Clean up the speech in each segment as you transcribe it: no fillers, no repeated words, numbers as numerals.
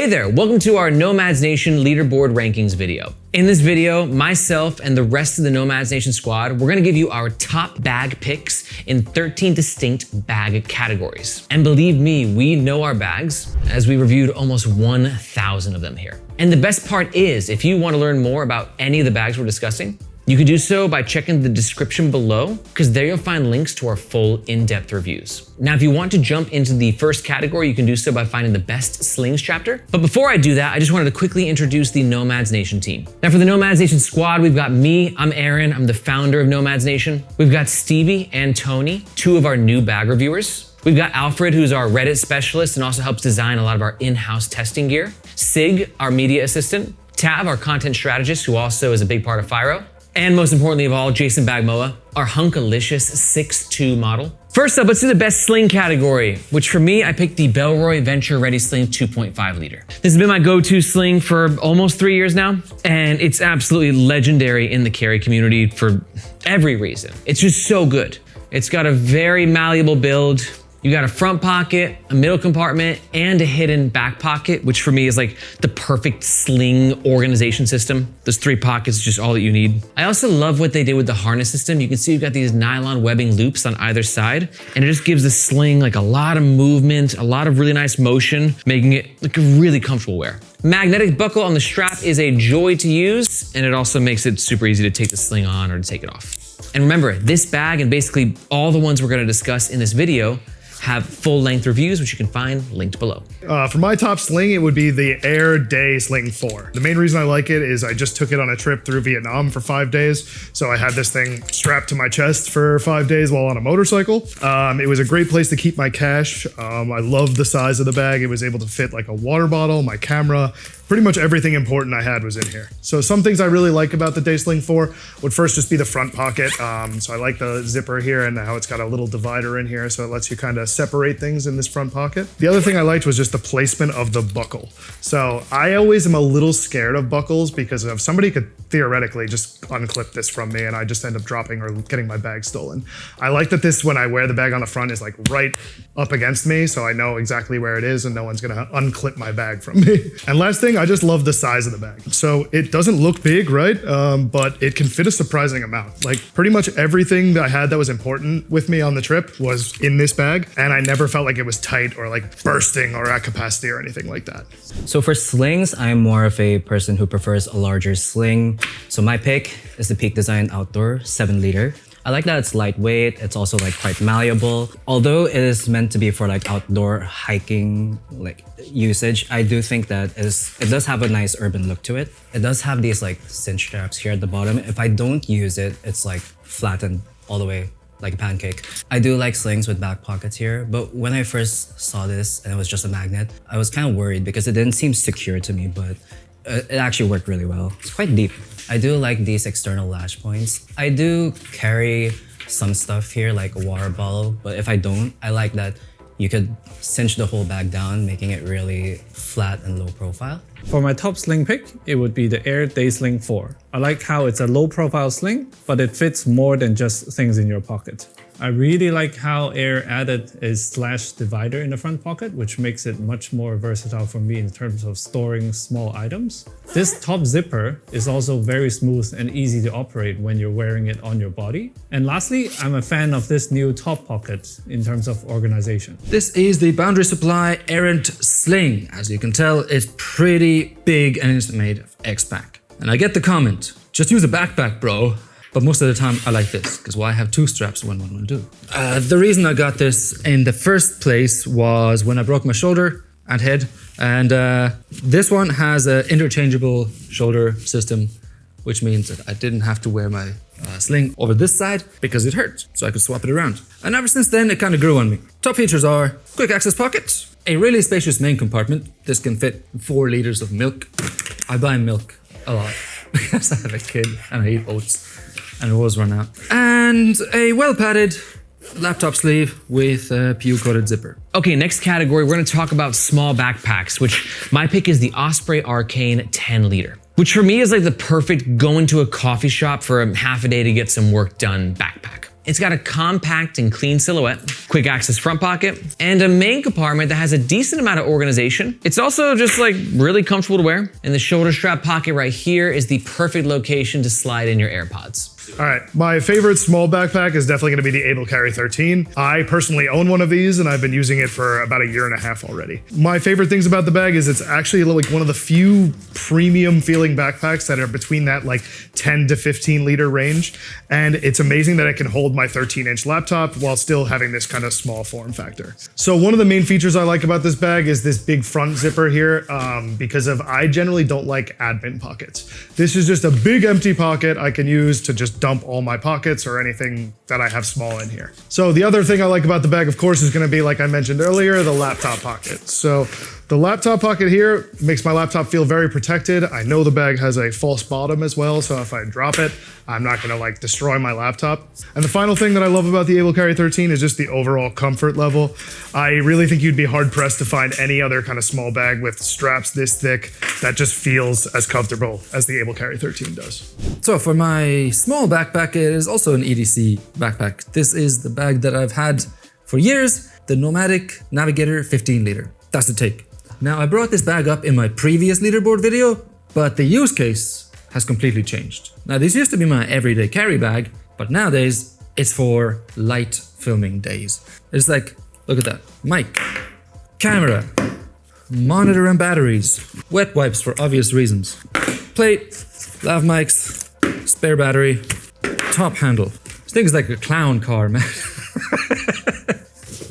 Hey there, welcome to our Nomads Nation Leaderboard Rankings video. In this video, myself and the rest of the Nomads Nation squad, we're gonna give you our top bag picks in 13 distinct bag categories. And believe me, we know our bags, as we reviewed almost 1,000 of them here. And the best part is, if you wanna learn more about any of the bags we're discussing, you can do so by checking the description below, because there you'll find links to our full in-depth reviews. Now, if you want to jump into the first category, you can do so by finding the best slings chapter. But before I do that, I just wanted to quickly introduce the Nomads Nation team. Now for the Nomads Nation squad, we've got me, I'm Aaron, I'm the founder of Nomads Nation. We've got Stevie and Tony, two of our new bag reviewers. We've got Alfred, who's our Reddit specialist and also helps design a lot of our in-house testing gear. Sig, our media assistant. Tav, our content strategist, who also is a big part of Fyro. And most importantly of all, Jason Bagmoa, our hunkalicious 6'2" model. First up, let's do the best sling category, which for me, I picked the Bellroy Venture Ready Sling 2.5 liter. This has been my go-to sling for almost 3 years now, and it's absolutely legendary in the carry community for every reason. It's just so good. It's got a very malleable build. You got a front pocket, a middle compartment, and a hidden back pocket, which for me is like the perfect sling organization system. Those 3 pockets is just all that you need. I also love what they did with the harness system. You can see you've got these nylon webbing loops on either side, and it just gives the sling like a lot of movement, a lot of really nice motion, making it like a really comfortable wear. Magnetic buckle on the strap is a joy to use, and it also makes it super easy to take the sling on or to take it off. And remember, this bag and basically all the ones we're gonna discuss in this video have full-length reviews, which you can find linked below. For my top sling, it would be the Air Day Sling 4. The main reason I like it is I just took it on a trip through Vietnam for 5 days. So I had this thing strapped to my chest for 5 days while on a motorcycle. It was a great place to keep my cash. I loved the size of the bag. It was able to fit like a water bottle, my camera, pretty much everything important I had was in here. So some things I really like about the Day Sling 4 would first just be the front pocket. So I like the zipper here and how it's got a little divider in here, so it lets you kind of separate things in this front pocket. The other thing I liked was just the placement of the buckle. So I always am a little scared of buckles because if somebody could theoretically just unclip this from me and I just end up dropping or getting my bag stolen. I like that this, when I wear the bag on the front, is like right up against me, so I know exactly where it is and no one's gonna unclip my bag from me. And last thing, I just love the size of the bag. So it doesn't look big, right? But it can fit a surprising amount. Like pretty much everything that I had that was important with me on the trip was in this bag, and I never felt like it was tight or like bursting or at capacity or anything like that. So for slings, I'm more of a person who prefers a larger sling. So my pick is the Peak Design Outdoor 7 liter. I like that it's lightweight, it's also like quite malleable. Although it is meant to be for like outdoor hiking like usage, I do think that it does have a nice urban look to it. It does have these like cinch straps here at the bottom. If I don't use it, it's like flattened all the way like a pancake. I do like slings with back pockets here, but when I first saw this and it was just a magnet, I was kind of worried because it didn't seem secure to me, but it actually worked really well. It's quite deep. I do like these external latch points. I do carry some stuff here like a water bottle, but if I don't, I like that you could cinch the whole bag down, making it really flat and low profile. For my top sling pick, it would be the Air Day Sling 4. I like how it's a low profile sling, but it fits more than just things in your pocket. I really like how Air added a slash divider in the front pocket, which makes it much more versatile for me in terms of storing small items. This top zipper is also very smooth and easy to operate when you're wearing it on your body. And lastly, I'm a fan of this new top pocket in terms of organization. This is the Boundary Supply Errant Sling. As you can tell, it's pretty big and it's made of X-Pack. And I get the comment, just use a backpack, bro. But most of the time I like this, because why have 2 straps when one will do? The reason I got this in the first place was when I broke my shoulder and head. And this one has an interchangeable shoulder system, which means that I didn't have to wear my sling over this side because it hurt, so I could swap it around. And ever since then, it kind of grew on me. Top features are quick access pocket, a really spacious main compartment. This can fit 4 liters of milk. I buy milk a lot because I have a kid and I eat oats. And it was run out. And a well-padded laptop sleeve with a PU-coated zipper. Okay, next category, we're gonna talk about small backpacks, which my pick is the Osprey Arcane 10 liter, which for me is like the perfect go into a coffee shop for half a day to get some work done backpack. It's got a compact and clean silhouette, quick access front pocket, and a main compartment that has a decent amount of organization. It's also just like really comfortable to wear. And the shoulder strap pocket right here is the perfect location to slide in your AirPods. All right, my favorite small backpack is definitely gonna be the Able Carry 13. I personally own one of these and I've been using it for about a year and a half already. My favorite things about the bag is it's actually like one of the few premium feeling backpacks that are between that like 10 to 15 liter range. And it's amazing that it can hold my 13-inch laptop while still having this kind of small form factor. So one of the main features I like about this bag is this big front zipper here because I generally don't like admin pockets. This is just a big empty pocket I can use to just dump all my pockets or anything that I have small in here. So the other thing I like about the bag, of course, is gonna be, like I mentioned earlier, the laptop pocket. So the laptop pocket here makes my laptop feel very protected. I know the bag has a false bottom as well, so if I drop it, I'm not gonna like destroy my laptop. And the final thing that I love about the Able Carry 13 is just the overall comfort level. I really think you'd be hard pressed to find any other kind of small bag with straps this thick that just feels as comfortable as the Able Carry 13 does. So for my small backpack, it is also an EDC backpack. This is the bag that I've had for years, the Nomadic Navigator 15 liter. That's the take. Now I brought this bag up in my previous leaderboard video, but the use case has completely changed. Now this used to be my everyday carry bag, but nowadays it's for light filming days. It's like, look at that, mic, camera, monitor and batteries, wet wipes for obvious reasons, plate, lav mics, spare battery, top handle. This thing is like a clown car, man.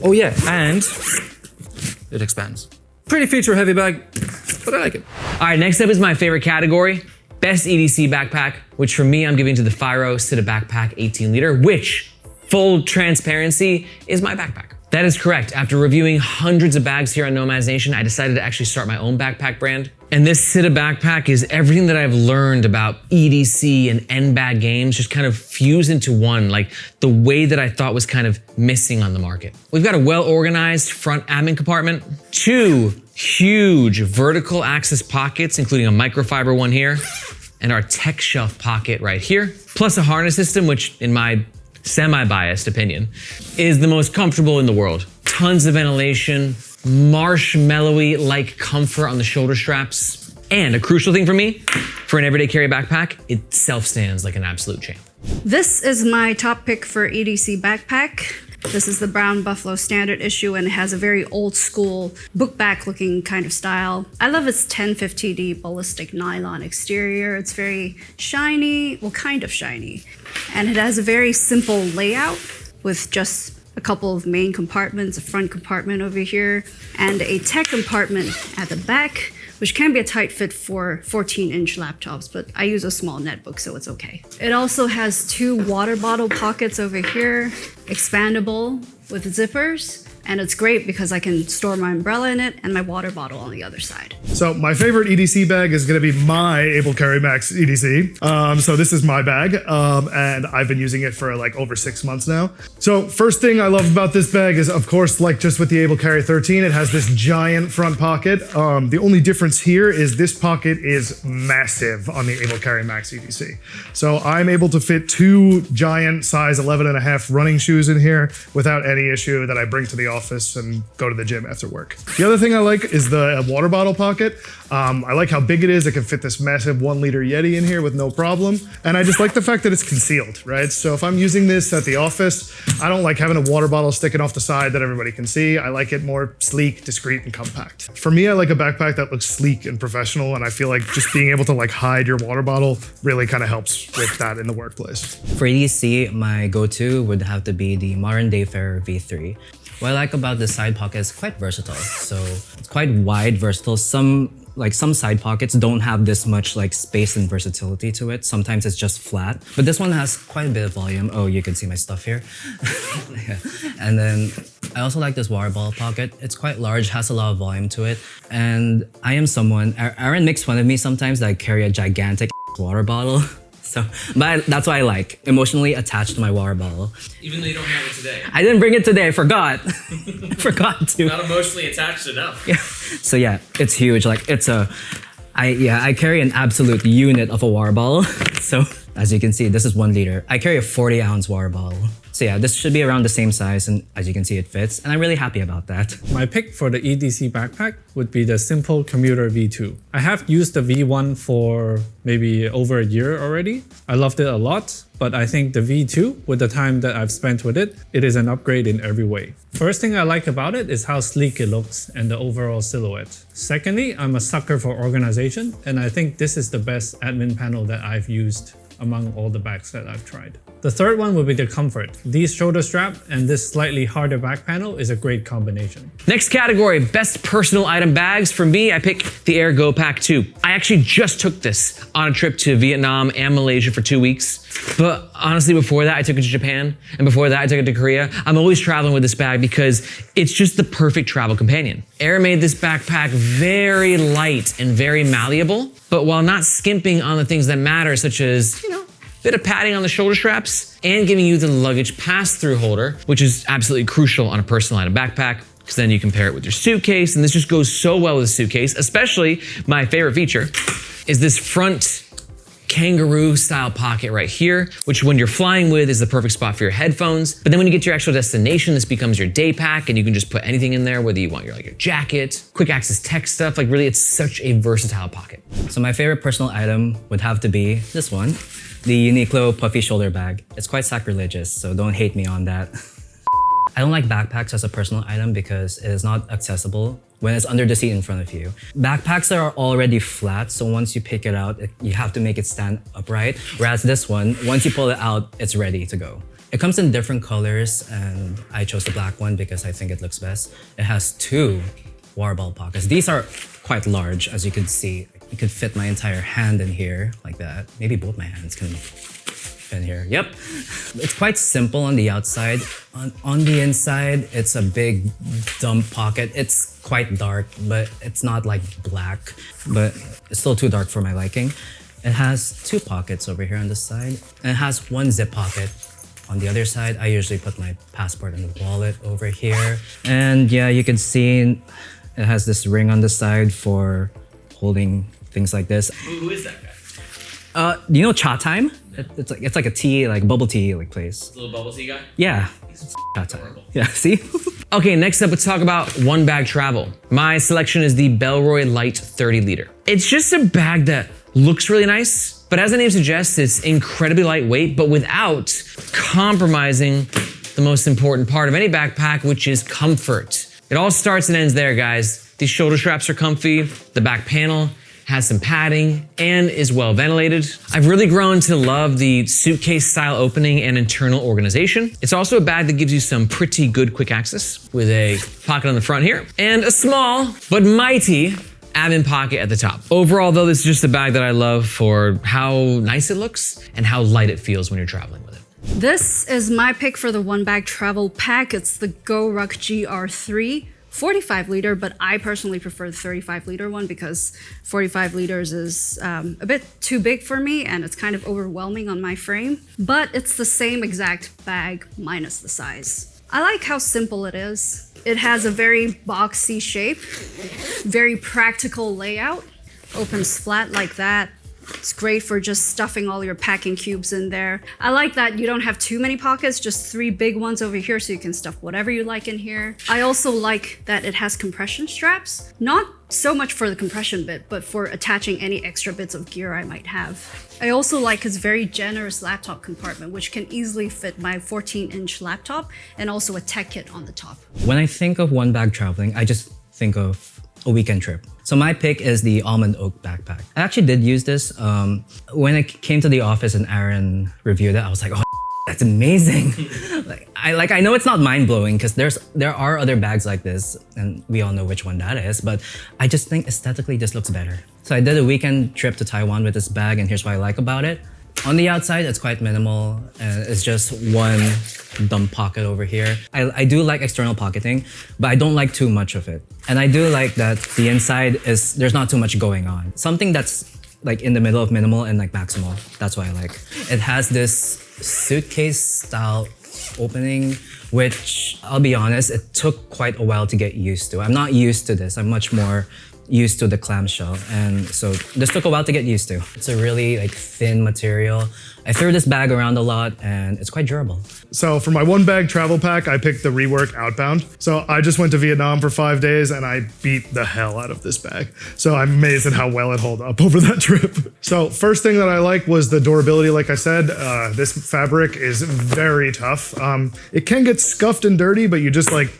Oh yeah, and it expands. Pretty feature heavy bag, but I like it. All right, next up is my favorite category, best EDC backpack, which for me, I'm giving to the Fyro Sita Backpack 18 liter, which, full transparency, is my backpack. That is correct. After reviewing hundreds of bags here on Nomads Nation, I decided to actually start my own backpack brand. And this Sita backpack is everything that I've learned about EDC and N-bag games just kind of fused into one, like the way that I thought was kind of missing on the market. We've got a well-organized front admin compartment, 2 huge vertical access pockets, including a microfiber one here, and our tech shelf pocket right here, plus a harness system, which in my semi-biased opinion, is the most comfortable in the world. Tons of ventilation, marshmallowy-like comfort on the shoulder straps, and a crucial thing for me, for an everyday carry backpack, it self-stands like an absolute champ. This is my top pick for EDC backpack. This is the brown buffalo standard issue and it has a very old school book back looking kind of style. I love its 1050D ballistic nylon exterior. It's very shiny, well, kind of shiny. And it has a very simple layout with just a couple of main compartments, a front compartment over here, and a tech compartment at the back, which can be a tight fit for 14-inch laptops, but I use a small netbook, so it's okay. It also has 2 water bottle pockets over here, expandable with zippers, and it's great because I can store my umbrella in it and my water bottle on the other side. So my favorite EDC bag is gonna be my Able Carry Max EDC. So this is my bag, and I've been using it for like over 6 months now. So first thing I love about this bag is, of course, like just with the Able Carry 13, it has this giant front pocket. The only difference here is this pocket is massive on the Able Carry Max EDC. So I'm able to fit 2 giant size 11.5 running shoes in here without any issue that I bring to the office and go to the gym after work. The other thing I like is the water bottle pocket. I like how big it is. It can fit this massive 1 liter Yeti in here with no problem. And I just like the fact that it's concealed, right? So if I'm using this at the office, I don't like having a water bottle sticking off the side that everybody can see. I like it more sleek, discreet, and compact. For me, I like a backpack that looks sleek and professional, and I feel like just being able to like hide your water bottle really kind of helps with that in the workplace. For EDC, my go-to would have to be the modern day Fyro V3. What I like about this side pocket is quite versatile. So it's quite wide, versatile. Some side pockets don't have this much like space and versatility to it. Sometimes it's just flat, but this one has quite a bit of volume. Oh, you can see my stuff here. Yeah. And then I also like this water bottle pocket. It's quite large, has a lot of volume to it. And I am someone, Aaron makes fun of me sometimes that I carry a gigantic water bottle. So, but that's what I like, emotionally attached to my water bottle. Even though you don't have it today. I didn't bring it today, I forgot. I forgot to. Not emotionally attached enough. Yeah. So yeah, it's huge. Like it's I carry an absolute unit of a water bottle. So As you can see, this is 1 liter. I carry a 40-ounce water bottle. So yeah, this should be around the same size, and as you can see, it fits, and I'm really happy about that. My pick for the EDC backpack would be the Simple Commuter V2. I have used the V1 for maybe over a year already. I loved it a lot, but I think the V2, with the time that I've spent with it, it is an upgrade in every way. First thing I like about it is how sleek it looks and the overall silhouette. Secondly, I'm a sucker for organization, and I think this is the best admin panel that I've used among all the bags that I've tried. The third one would be the comfort. These shoulder strap and this slightly harder back panel is a great combination. Next category, best personal item bags. For me, I pick the Air Go Pack 2. I actually just took this on a trip to Vietnam and Malaysia for 2 weeks. But honestly, before that, I took it to Japan. And before that, I took it to Korea. I'm always traveling with this bag because it's just the perfect travel companion. Air made this backpack very light and very malleable, but while not skimping on the things that matter, such as, bit of padding on the shoulder straps and giving you the luggage pass-through holder, which is absolutely crucial on a personal item backpack, because then you can pair it with your suitcase, and this just goes so well with a suitcase. Especially my favorite feature is this front kangaroo style pocket right here, which when you're flying with is the perfect spot for your headphones. But then when you get to your actual destination, this becomes your day pack, and you can just put anything in there, whether you want your jacket, quick access tech stuff. Like really, it's such a versatile pocket. So my favorite personal item would have to be this one, the Uniqlo Puffy shoulder bag. It's quite sacrilegious, so don't hate me on that. I don't like backpacks as a personal item because it is not accessible when it's under the seat in front of you. Backpacks are already flat, so once you pick it out, you have to make it stand upright. Whereas this one, once you pull it out, it's ready to go. It comes in different colors, and I chose the black one because I think it looks best. It has 2 water bottle pockets. These are quite large, as you can see. You could fit my entire hand in here, like that. Maybe both my hands can fit in here. Yep. It's quite simple on the outside. On the inside, it's a big dump pocket. It's quite dark, but it's not like black, but it's still too dark for my liking. It has 2 pockets over here on the side, and it has 1 zip pocket. On the other side, I usually put my passport and wallet over here. And yeah, you can see it has this ring on the side for holding things like this. Who is that guy? You know Cha Time? It's like a tea, like bubble tea place. Little bubble tea guy? Yeah. Cha Time. Yeah, see? Okay, next up, let's talk about one bag travel. My selection is the Bellroy Light 30 liter. It's just a bag that looks really nice, but as the name suggests, it's incredibly lightweight, but without compromising the most important part of any backpack, which is comfort. It all starts and ends there, guys. These shoulder straps are comfy, the back panel has some padding, and is well ventilated. I've really grown to love the suitcase style opening and internal organization. It's also a bag that gives you some pretty good quick access with a pocket on the front here and a small but mighty admin pocket at the top. Overall though, this is just a bag that I love for how nice it looks and how light it feels when you're traveling with it. This is my pick for the one bag travel pack. It's the GORUCK GR3. 45 liter, but I personally prefer the 35 liter one because 45 liters is a bit too big for me and it's kind of overwhelming on my frame, but it's the same exact bag minus the size. I like how simple it is. It has a very boxy shape, very practical layout, opens flat like that. It's great for just stuffing all your packing cubes in there. I like that you don't have too many pockets, just 3 big ones over here so you can stuff whatever you like in here. I also like that it has compression straps. Not so much for the compression bit, but for attaching any extra bits of gear I might have. I also like its very generous laptop compartment, which can easily fit my 14-inch laptop and also a tech kit on the top. When I think of one bag traveling, I just think of a weekend trip. So my pick is the almond oak backpack. I actually did use this. When I came to the office and Aaron reviewed it, I was like, oh, that's amazing. I know it's not mind-blowing because there are other bags like this and we all know which one that is, but I just think aesthetically this looks better. So I did a weekend trip to Taiwan with this bag and here's what I like about it. On the outside, it's quite minimal and it's just 1 dump pocket over here. I do like external pocketing, but I don't like too much of it. And I do like that the inside there's not too much going on. Something that's like in the middle of minimal and like maximal. That's what I like. It has this suitcase style opening, which I'll be honest, it took quite a while to get used to. I'm not used to this. I'm much more used to the clamshell, and so this took a while to get used to. It's a really like thin material. I threw this bag around a lot, and it's quite durable. So for my 1 bag travel pack, I picked the Rework Outbound. So I just went to Vietnam for 5 days and I beat the hell out of this bag. So I'm amazed at how well it held up over that trip. So first thing that I like was the durability. Like I said, this fabric is very tough. It can get scuffed and dirty, but you just like,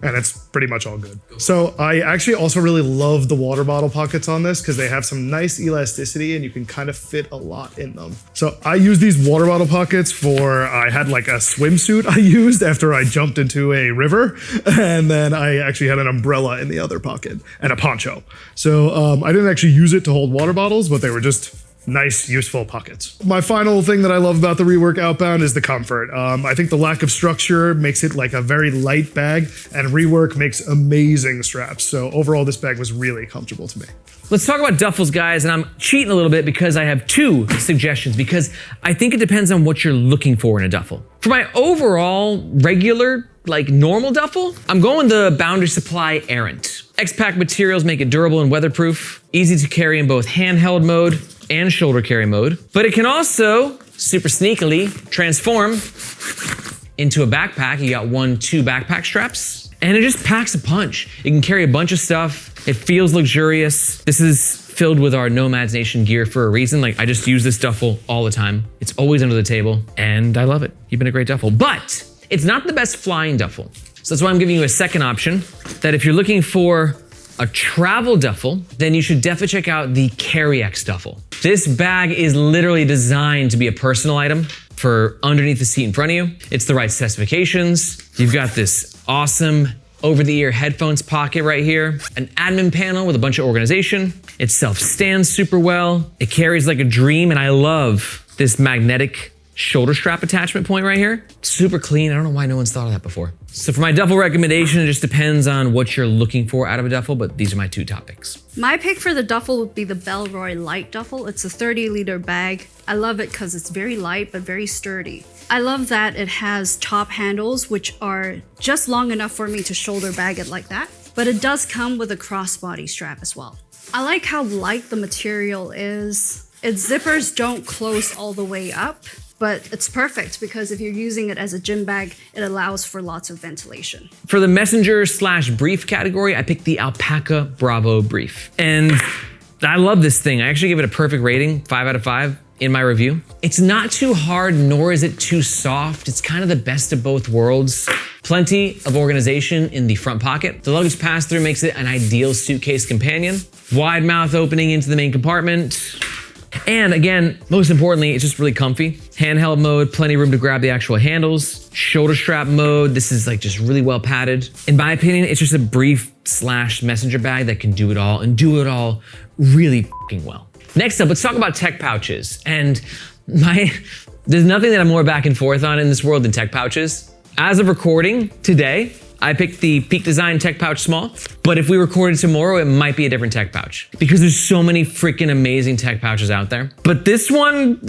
and it's pretty much all good. So I actually also really love the water bottle pockets on this because they have some nice elasticity and you can kind of fit a lot in them. So I use these water bottle pockets for, I had like a swimsuit I used after I jumped into a river, and then I actually had an umbrella in the other pocket and a poncho. So I didn't actually use it to hold water bottles, but they were just nice, useful pockets. My final thing that I love about the Rework Outbound is the comfort. I think the lack of structure makes it like a very light bag, and Rework makes amazing straps. So overall, this bag was really comfortable to me. Let's talk about duffels, guys, and I'm cheating a little bit because I have 2 suggestions because I think it depends on what you're looking for in a duffel. For my overall regular, like normal duffel, I'm going the Boundary Supply Errant. X-Pack materials make it durable and weatherproof, easy to carry in both handheld mode and shoulder carry mode, but it can also super sneakily transform into a backpack. You got 2 backpack straps, and it just packs a punch. It can carry a bunch of stuff. It feels luxurious. This is filled with our Nomads Nation gear for a reason. Like, I just use this duffel all the time. It's always under the table, and I love it. You've been a great duffel, but it's not the best flying duffel. So that's why I'm giving you a second option, that if you're looking for a travel duffel, then you should definitely check out the CarryX duffel. This bag is literally designed to be a personal item for underneath the seat in front of you. It's the right specifications. You've got this awesome over-the-ear headphones pocket right here, an admin panel with a bunch of organization. It self-stands super well. It carries like a dream, and I love this magnetic shoulder strap attachment point right here. Super clean. I don't know why no one's thought of that before. So for my duffel recommendation, it just depends on what you're looking for out of a duffel, but these are my 2 topics. My pick for the duffel would be the Bellroy Light Duffel. It's a 30-liter bag. I love it because it's very light but very sturdy. I love that it has top handles, which are just long enough for me to shoulder bag it like that, but it does come with a crossbody strap as well. I like how light the material is. Its zippers don't close all the way up, but it's perfect because if you're using it as a gym bag, it allows for lots of ventilation. For the messenger/brief category, I picked the Alpaca Bravo Brief. And I love this thing. I actually give it a perfect rating, 5 out of 5 in my review. It's not too hard, nor is it too soft. It's kind of the best of both worlds. Plenty of organization in the front pocket. The luggage pass-through makes it an ideal suitcase companion. Wide mouth opening into the main compartment. And again, most importantly, it's just really comfy. Handheld mode, plenty of room to grab the actual handles. Shoulder strap mode, this is like just really well padded. In my opinion, it's just a brief/messenger bag that can do it all and do it all really fucking well. Next up, let's talk about tech pouches. And there's nothing that I'm more back and forth on in this world than tech pouches. As of recording today, I picked the Peak Design Tech Pouch Small, but if we recorded tomorrow, it might be a different tech pouch because there's so many freaking amazing tech pouches out there. But this one,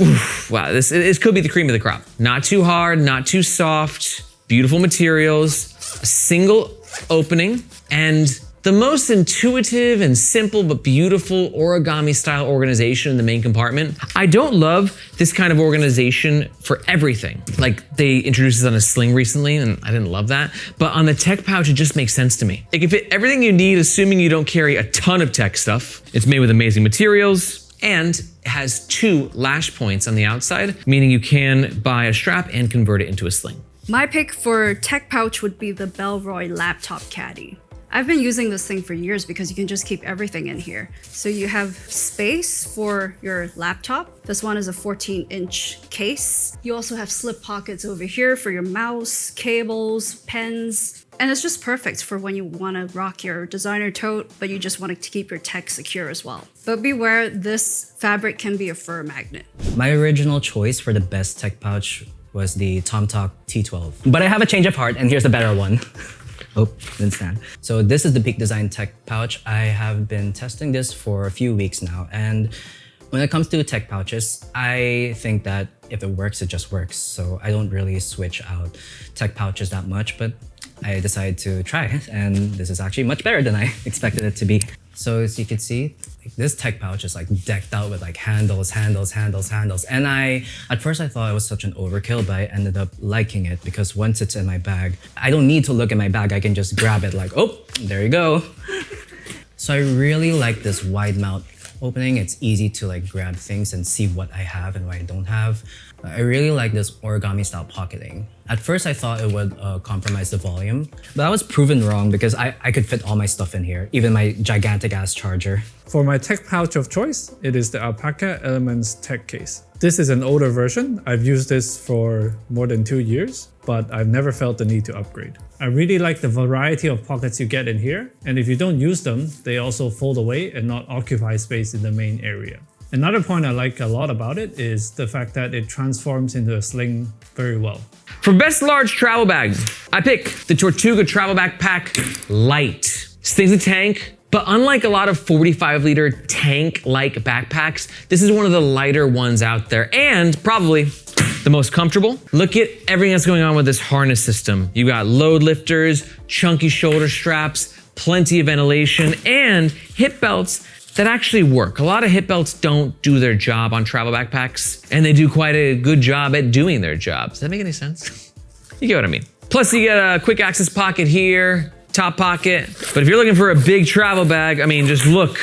wow, this could be the cream of the crop. Not too hard, not too soft, beautiful materials, a single opening, and the most intuitive and simple but beautiful origami style organization in the main compartment. I don't love this kind of organization for everything. Like they introduced this on a sling recently and I didn't love that. But on the tech pouch, it just makes sense to me. It can fit everything you need, assuming you don't carry a ton of tech stuff. It's made with amazing materials and has 2 lash points on the outside, meaning you can buy a strap and convert it into a sling. My pick for tech pouch would be the Bellroy Laptop Caddy. I've been using this thing for years because you can just keep everything in here. So you have space for your laptop. This one is a 14-inch case. You also have slip pockets over here for your mouse, cables, pens. And it's just perfect for when you want to rock your designer tote, but you just want to keep your tech secure as well. But beware, this fabric can be a fur magnet. My original choice for the best tech pouch was the TomTalk T12. But I have a change of heart, and here's a better one. Oh, didn't stand. So this is the Peak Design Tech Pouch. I have been testing this for a few weeks now. And when it comes to tech pouches, I think that if it works, it just works. So I don't really switch out tech pouches that much, but I decided to try it. And this is actually much better than I expected it to be. So as you can see, like this tech pouch is like decked out with like handles. And at first I thought it was such an overkill, but I ended up liking it because once it's in my bag, I don't need to look at my bag. I can just grab it like, oh, there you go. So I really like this wide mount opening. It's easy to like grab things and see what I have and what I don't have. I really like this origami style pocketing. At first I thought it would compromise the volume, but I was proven wrong because I could fit all my stuff in here, even my gigantic ass charger. For my tech pouch of choice, it is the Alpaca Elements Tech Case. This is an older version. I've used this for more than 2 years, but I've never felt the need to upgrade. I really like the variety of pockets you get in here, and if you don't use them, they also fold away and not occupy space in the main area. Another point I like a lot about it is the fact that it transforms into a sling very well. For best large travel bags, I pick the Tortuga Travel Backpack Light. Stays a tank, but unlike a lot of 45-liter tank-like backpacks, this is one of the lighter ones out there and probably the most comfortable. Look at everything that's going on with this harness system. You got load lifters, chunky shoulder straps, plenty of ventilation, and hip belts that actually work. A lot of hip belts don't do their job on travel backpacks, and they do quite a good job at doing their job. Does that make any sense? You get what I mean. Plus you get a quick access pocket here, top pocket. But if you're looking for a big travel bag, I mean, just look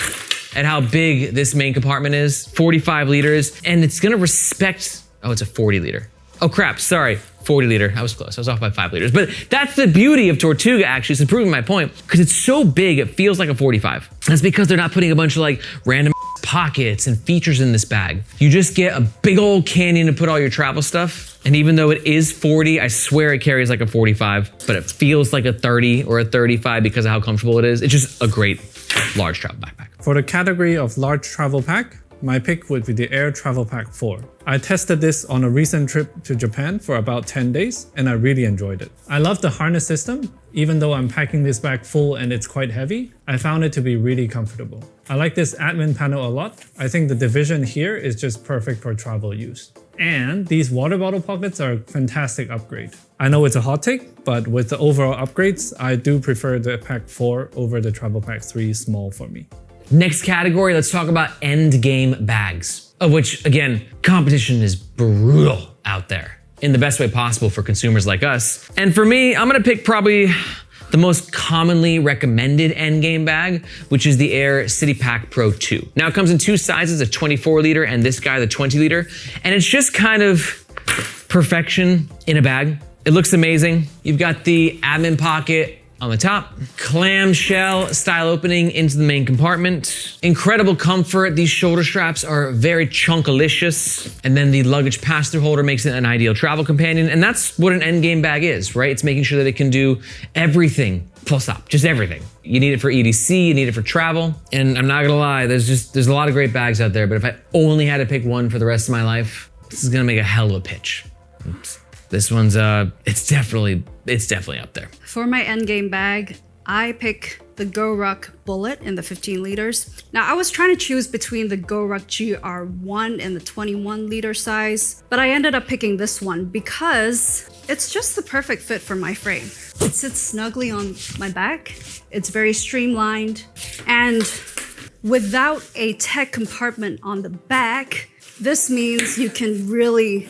at how big this main compartment is, 45 liters, and it's gonna respect, oh, it's a 40 liter. Oh crap, sorry, 40 liter, I was close, I was off by 5 liters. But that's the beauty of Tortuga actually, it's proving my point, because it's so big, it feels like a 45. That's because they're not putting a bunch of like random pockets and features in this bag. You just get a big old canyon to put all your travel stuff. And even though it is 40, I swear it carries like a 45, but it feels like a 30 or a 35 because of how comfortable it is. It's just a great large travel backpack. For the category of large travel pack, my pick would be the Air Travel Pack 4. I tested this on a recent trip to Japan for about 10 days and I really enjoyed it. I love the harness system. Even though I'm packing this bag full and it's quite heavy, I found it to be really comfortable. I like this admin panel a lot. I think the division here is just perfect for travel use. And these water bottle pockets are a fantastic upgrade. I know it's a hot take, but with the overall upgrades, I do prefer the Pack 4 over the Travel Pack 3 small for me. Next category, let's talk about end game bags, of which, again, competition is brutal out there in the best way possible for consumers like us. And for me, I'm gonna pick probably the most commonly recommended end game bag, which is the Air City Pack Pro 2. Now it comes in two sizes, a 24 liter and this guy, the 20 liter. And it's just kind of perfection in a bag. It looks amazing. You've got the admin pocket on the top, clamshell style opening into the main compartment. Incredible comfort. These shoulder straps are very chunkalicious. And then the luggage pass-through holder makes it an ideal travel companion. And that's what an endgame bag is, right? It's making sure that it can do everything, full stop, just everything. You need it for EDC, you need it for travel. And I'm not gonna lie, there's a lot of great bags out there, but if I only had to pick one for the rest of my life, this is gonna make a hell of a pitch. Oops. This one's, it's definitely up there. For my endgame bag, I pick the GORUCK Bullet in the 15 liters. Now, I was trying to choose between the GORUCK GR1 and the 21 liter size, but I ended up picking this one because it's just the perfect fit for my frame. It sits snugly on my back, it's very streamlined, and without a tech compartment on the back, this means you can really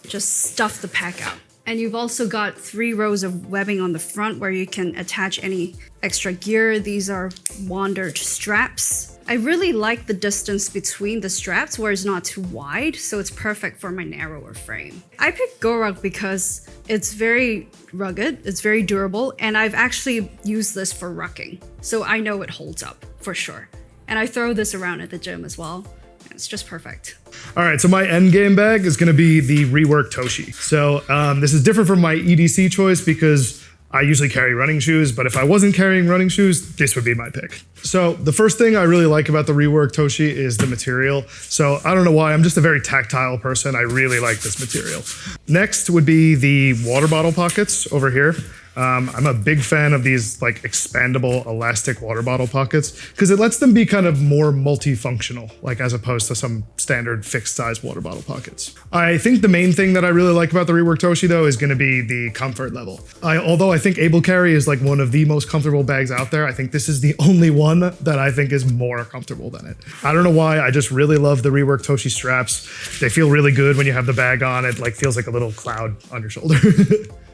just stuff the pack out. And you've also got 3 rows of webbing on the front where you can attach any extra gear. These are WANDRD straps. I really like the distance between the straps where it's not too wide, so it's perfect for my narrower frame. I picked GORUCK because it's very rugged, it's very durable, and I've actually used this for rucking. So I know it holds up for sure. And I throw this around at the gym as well. It's just perfect. All right, so my end game bag is gonna be the rework Toshi. So this is different from my EDC choice because I usually carry running shoes, but if I wasn't carrying running shoes, this would be my pick. So the first thing I really like about the rework Toshi is the material. So I don't know why, I'm just a very tactile person. I really like this material. Next would be the water bottle pockets over here. I'm a big fan of these like expandable elastic water bottle pockets because it lets them be kind of more multifunctional, like as opposed to some standard fixed size water bottle pockets. I think the main thing that I really like about the Rework Toshi though is going to be the comfort level. Although I think Able Carry is like one of the most comfortable bags out there, I think this is the only one that I think is more comfortable than it. I don't know why, I just really love the Rework Toshi straps. They feel really good when you have the bag on. It like feels like a little cloud on your shoulder.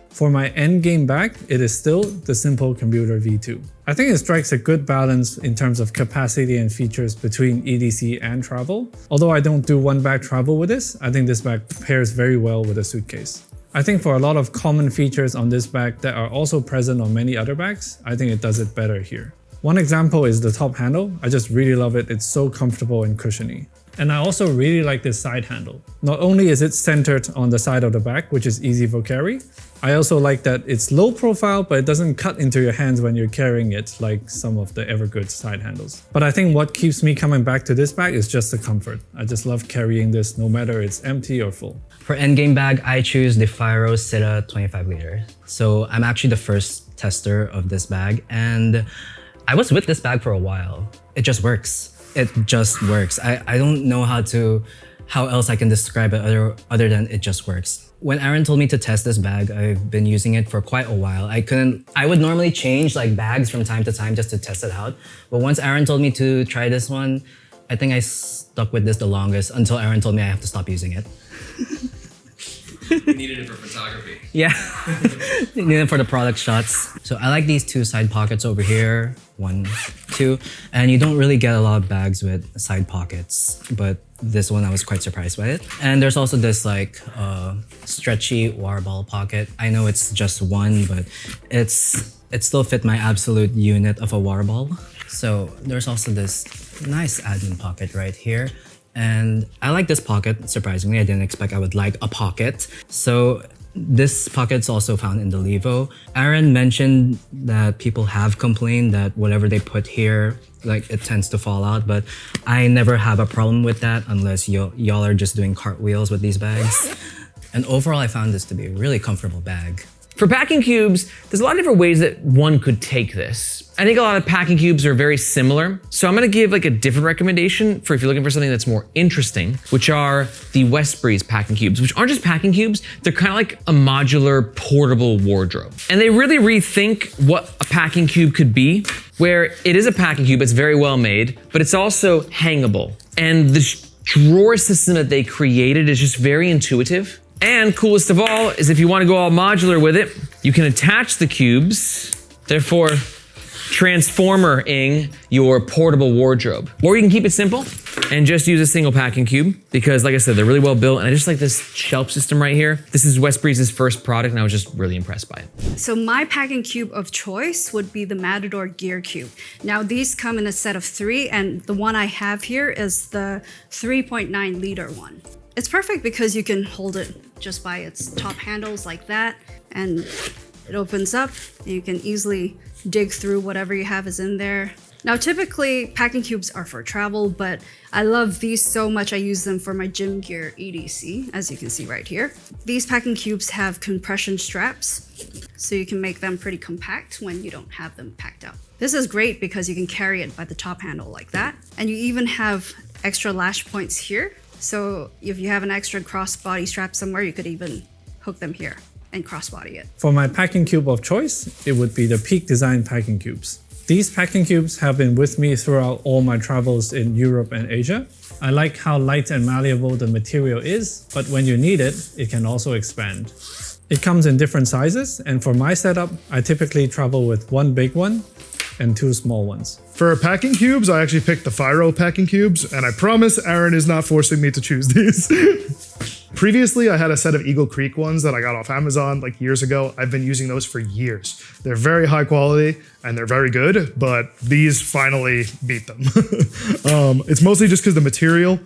For my endgame bag, it is still the Simple Commuter V2. I think it strikes a good balance in terms of capacity and features between EDC and travel. Although I don't do one bag travel with this, I think this bag pairs very well with a suitcase. I think for a lot of common features on this bag that are also present on many other bags, I think it does it better here. One example is the top handle. I just really love it. It's so comfortable and cushiony. And I also really like this side handle. Not only is it centered on the side of the bag, which is easy for carry, I also like that it's low profile, but it doesn't cut into your hands when you're carrying it like some of the Evergood side handles. But I think what keeps me coming back to this bag is just the comfort. I just love carrying this no matter it's empty or full. For endgame bag, I choose the Fyro Sita 25 liter. So I'm actually the first tester of this bag, and I was with this bag for a while. It just works. It just works. I don't know how else I can describe it other than it just works. When Aaron told me to test this bag, I've been using it for quite a while. I would normally change like bags from time to time just to test it out. But once Aaron told me to try this one, I think I stuck with this the longest until Aaron told me I have to stop using it. You needed it for photography. Yeah, need it for the product shots. So I like these two side pockets over here, 1, 2, and you don't really get a lot of bags with side pockets, but this one I was quite surprised by it. And there's also this like stretchy water bottle pocket. I know it's just one, but it still fit my absolute unit of a water bottle. So there's also this nice admin pocket right here. And I like this pocket, surprisingly. I didn't expect I would like a pocket. So this pocket's also found in the Levo. Aaron mentioned that people have complained that whatever they put here, like it tends to fall out, but I never have a problem with that unless y'all are just doing cartwheels with these bags. And overall, I found this to be a really comfortable bag. For packing cubes, there's a lot of different ways that one could take this. I think a lot of packing cubes are very similar. So I'm gonna give like a different recommendation for if you're looking for something that's more interesting, which are the Westbury's packing cubes, which aren't just packing cubes, they're kind of like a modular portable wardrobe. And they really rethink what a packing cube could be, where it is a packing cube, it's very well made, but it's also hangable. And the drawer system that they created is just very intuitive. And coolest of all is if you want to go all modular with it, you can attach the cubes, therefore transforming your portable wardrobe. Or you can keep it simple and just use a single packing cube because like I said, they're really well built and I just like this shelf system right here. This is Westbury's first product and I was just really impressed by it. So my packing cube of choice would be the Matador Gear Cube. Now these come in a set of 3 and the one I have here is the 3.9 liter one. It's perfect because you can hold it just by its top handles like that and it opens up and you can easily dig through whatever you have is in there. Now typically packing cubes are for travel, but I love these so much I use them for my gym gear EDC, as you can see right here. These packing cubes have compression straps, so you can make them pretty compact when you don't have them packed out. This is great because you can carry it by the top handle like that. And you even have extra lash points here. So if you have an extra crossbody strap somewhere, you could even hook them here and crossbody it. For my packing cube of choice, it would be the Peak Design packing cubes. These packing cubes have been with me throughout all my travels in Europe and Asia. I like how light and malleable the material is, but when you need it, it can also expand. It comes in different sizes, and for my setup, I typically travel with 1 big one and 2 small ones. For packing cubes, I actually picked the Fyro packing cubes, and I promise Aaron is not forcing me to choose these. Previously, I had a set of Eagle Creek ones that I got off Amazon like years ago. I've been using those for years. They're very high quality and they're very good, but these finally beat them. It's mostly just because the material.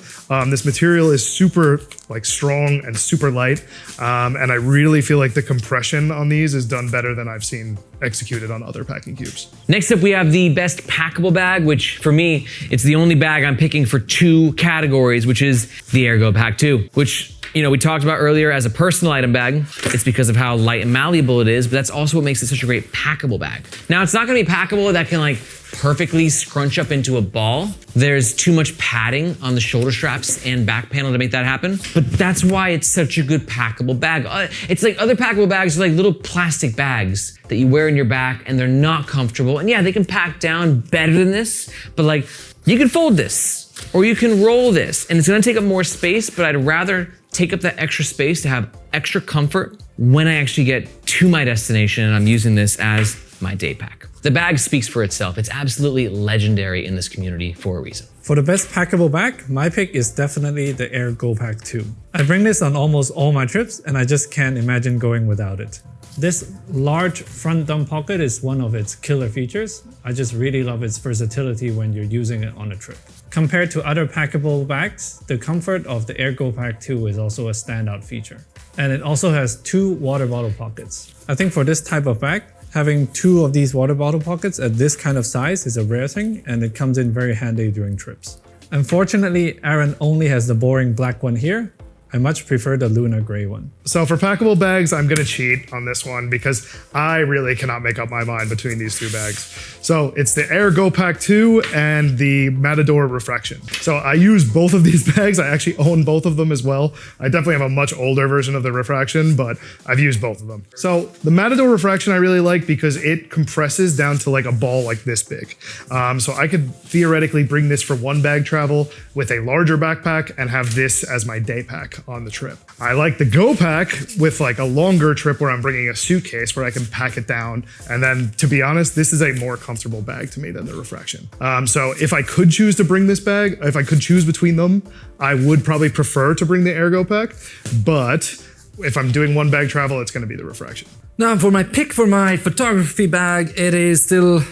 This material is super like strong and super light, and I really feel like the compression on these is done better than I've seen executed on other packing cubes. Next up, we have the best packable bag, which for me, it's the only bag I'm picking for 2 categories, which is the Ergo Pack 2, which You know, we talked about earlier as a personal item bag, it's because of how light and malleable it is, but that's also what makes it such a great packable bag. Now, it's not gonna be packable that can like perfectly scrunch up into a ball. There's too much padding on the shoulder straps and back panel to make that happen, but that's why it's such a good packable bag. It's like other packable bags are like little plastic bags that you wear in your back and they're not comfortable. And yeah, they can pack down better than this, but like you can fold this or you can roll this and it's gonna take up more space, but I'd rather take up that extra space to have extra comfort when I actually get to my destination and I'm using this as my day pack. The bag speaks for itself. It's absolutely legendary in this community for a reason. For the best packable bag, my pick is definitely the Air Go Pack 2. I bring this on almost all my trips and I just can't imagine going without it. This large front dump pocket is one of its killer features. I just really love its versatility when you're using it on a trip. Compared to other packable bags, the comfort of the Air Go Pack 2 is also a standout feature. And it also has 2 water bottle pockets. I think for this type of bag, having 2 of these water bottle pockets at this kind of size is a rare thing, and it comes in very handy during trips. Unfortunately, Aaron only has the boring black one here. I much prefer the Luna gray one. So for packable bags, I'm gonna cheat on this one because I really cannot make up my mind between these 2 bags. So it's the Air Go Pack 2 and the Matador Refraction. So I use both of these bags. I actually own both of them as well. I definitely have a much older version of the Refraction, but I've used both of them. So the Matador Refraction I really like because it compresses down to like a ball like this big. So I could theoretically bring this for one bag travel with a larger backpack and have this as my day pack on the trip. I like the Go Pack with like a longer trip where I'm bringing a suitcase where I can pack it down. And then to be honest, this is a more comfortable bag to me than the Refraction. So if I could choose to bring this bag, if I could choose between them, I would probably prefer to bring the Air Go Pack. But if I'm doing one bag travel, it's gonna be the Refraction. Now for my pick for my photography bag, it is still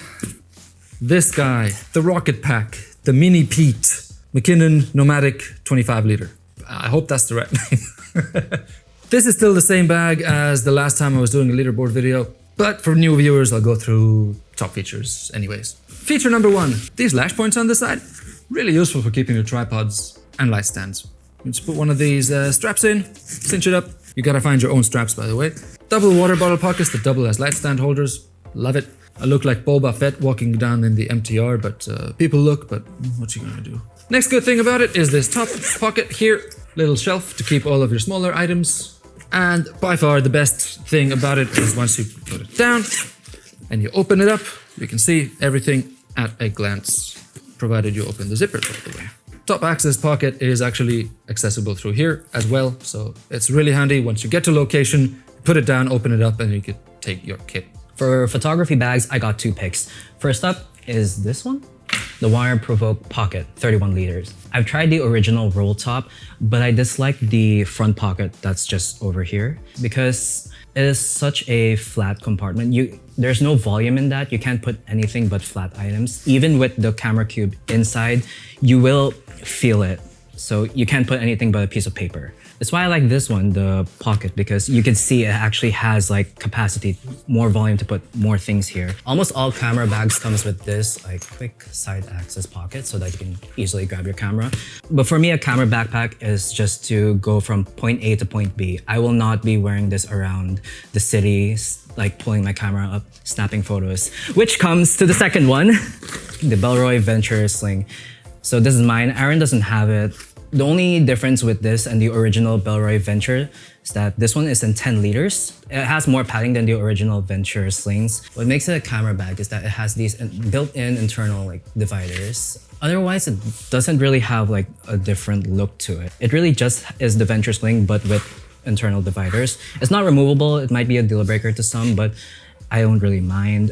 this guy, the Rocket Pack, the Mini Pete, McKinnon Nomadic 25 liter. I hope that's the right name. This is still the same bag as the last time I was doing a leaderboard video, but for new viewers, I'll go through top features anyways. Feature number 1, these lash points on the side, really useful for keeping your tripods and light stands. You just put one of these straps in, cinch it up. You gotta find your own straps, by the way. Double water bottle pockets that double as light stand holders. Love it. I look like Boba Fett walking down in the MTR, but people look, but what you gonna do? Next good thing about it is this top pocket here, little shelf to keep all of your smaller items. And by far the best thing about it is once you put it down and you open it up, you can see everything at a glance, provided you open the zipper by the way. Top access pocket is actually accessible through here as well, so it's really handy. Once you get to location, put it down, open it up, and you could take your kit. For photography bags, I got 2 picks. First up is this one. The Wire Provoke Pocket, 31 liters. I've tried the original roll top, but I dislike the front pocket that's just over here because it is such a flat compartment. There's no volume in that. You can't put anything but flat items. Even with the camera cube inside, you will feel it. So you can't put anything but a piece of paper. That's why I like this one, the pocket, because you can see it actually has like capacity, more volume to put more things here. Almost all camera bags comes with this like quick side access pocket so that you can easily grab your camera. But for me, a camera backpack is just to go from point A to point B. I will not be wearing this around the city, like pulling my camera up, snapping photos, which comes to the second one, the Bellroy Venture Sling. So this is mine. Aaron doesn't have it. The only difference with this and the original Bellroy Venture is that this one is in 10 liters. It has more padding than the original Venture slings. What makes it a camera bag is that it has these built-in internal like dividers. Otherwise, it doesn't really have like a different look to it. It really just is the Venture sling, but with internal dividers. It's not removable. It might be a deal breaker to some, but I don't really mind.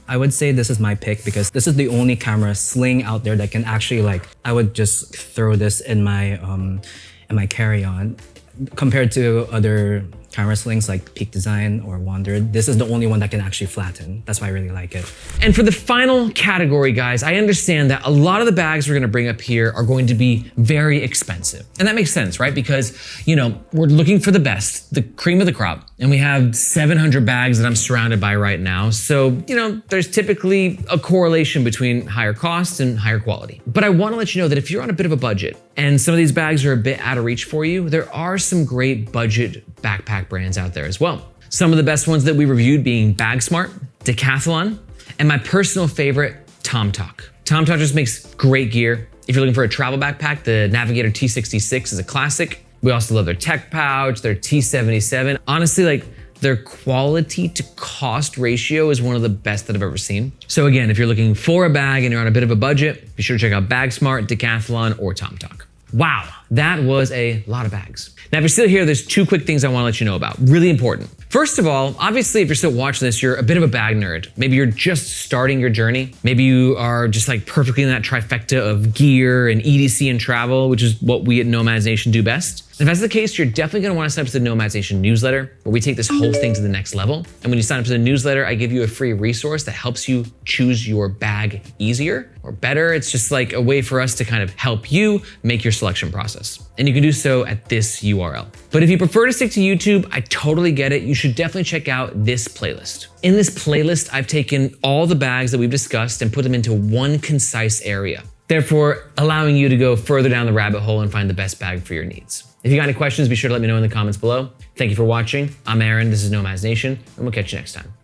I would say this is my pick because this is the only camera sling out there that can actually like, I would just throw this in my carry-on compared to other camera slings like Peak Design or WANDRD. This is the only one that can actually flatten. That's why I really like it. And for the final category, guys, I understand that a lot of the bags we're gonna bring up here are going to be very expensive. And that makes sense, right? Because, you know, we're looking for the best, the cream of the crop. And we have 700 bags that I'm surrounded by right now. So, you know, there's typically a correlation between higher costs and higher quality. But I wanna let you know that if you're on a bit of a budget and some of these bags are a bit out of reach for you, there are some great budget backpack brands out there as well. Some of the best ones that we reviewed being BagSmart, Decathlon, and my personal favorite, TomTok. TomTok just makes great gear. If you're looking for a travel backpack, the Navigator T66 is a classic. We also love their tech pouch, their T77. Honestly, like their quality to cost ratio is one of the best that I've ever seen. So again, if you're looking for a bag and you're on a bit of a budget, be sure to check out BagSmart, Decathlon, or TomTok. Wow, that was a lot of bags. Now, if you're still here, there's two quick things I wanna let you know about, really important. First of all, obviously, if you're still watching this, you're a bit of a bag nerd. Maybe you're just starting your journey. Maybe you are just like perfectly in that trifecta of gear and EDC and travel, which is what we at Nomads Nation do best. If that's the case, you're definitely gonna wanna sign up to the Nomads Nation newsletter, where we take this whole thing to the next level. And when you sign up to the newsletter, I give you a free resource that helps you choose your bag easier or better. It's just like a way for us to kind of help you make your selection process. And you can do so at this URL. But if you prefer to stick to YouTube, I totally get it. You should definitely check out this playlist. In this playlist, I've taken all the bags that we've discussed and put them into one concise area, therefore allowing you to go further down the rabbit hole and find the best bag for your needs. If you got any questions, be sure to let me know in the comments below. Thank you for watching. I'm Aaron, this is Nomads Nation, and we'll catch you next time.